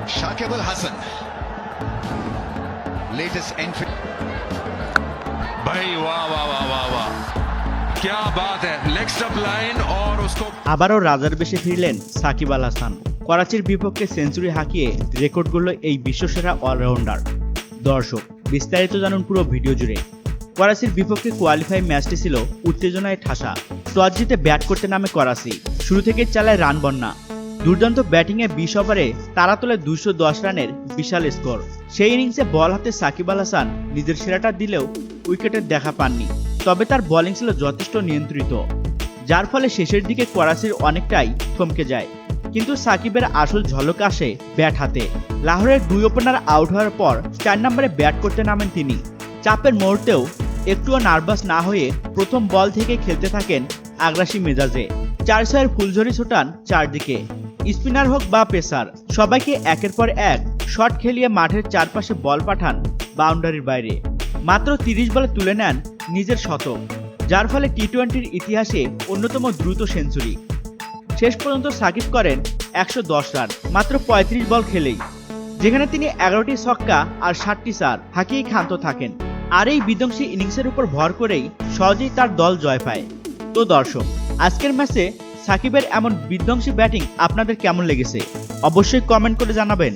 Shakib Al Hasan, latest entry. भाई वाह वाह वाह वाह वाह, क्या बात है, लेग स्टंप लाइन और उसको আবারও রাজার বেশে ফিরলেন সাকিব আল হাসান। করাচির বিপক্ষে সেঞ্চুরি হাঁকিয়ে রেকর্ড গড়ল এই বিশ্বসেরা অলরাউন্ডার। দর্শক, বিস্তারিত জানুন পুরো ভিডিও জুড়ে। করাচির বিপক্ষে কোয়ালিফাই ম্যাচটি ছিল উত্তেজনায় ঠাসা। টস জিতে ব্যাট করতে নামে করাচি, শুরু থেকে চালায় রান বন্যা। দুর্দান্ত ব্যাটিংয়ে 20 ওভারে তারা তোলে 210 রানের বিশাল স্কোর। সেই ইনিংসে বল হাতে সাকিব আল হাসান নিজের সেরাটা দিলেও উইকেটের দেখা পাননি, তবে তার বোলিং ছিল যথেষ্ট নিয়ন্ত্রিত, যার ফলে শেষের দিকে করাচির অনেকটাই থমকে যায়। কিন্তু সাকিবের আসল ঝলক আসে ব্যাট হাতে। লাহোরের 2 ওপেনার আউট হওয়ার পর 4 নম্বরে ব্যাট করতে নামেন তিনি। চাপের মুহূর্তেও একটুও নার্ভাস না হয়ে প্রথম বল থেকে খেলতে থাকেন আগ্রাসী মেজাজে। 4-6 ফুলঝড়ি ছোটান চারদিকে। স্পিনার হোক বা পেসার, সবাইকে একের পর এক শট খেলিয়ে মাঠের চারপাশে বল পাঠান বাউন্ডারির বাইরে। মাত্র 30 বলে তুলে নেন নিজের শতক, যার ফলে টি-20-র ইতিহাসে অন্যতম দ্রুত সেঞ্চুরি। শেষ পর্যন্ত সাকিব করেন 110 রান মাত্র 35 বল খেলেই, যেখানে তিনি 11টি ছক্কা আর 7টি চার হাঁকিয়েই ক্ষান্ত থাকেন। আর এই বিধ্বংসী ইনিংসের উপর ভর করেই সহজেই তার দল জয় পায়। তো দর্শক, আজকের ম্যাচে সাকিবের এমন বিধ্বংসী ব্যাটিং আপনাদের কেমন লেগেছে অবশ্যই কমেন্ট করে জানাবেন।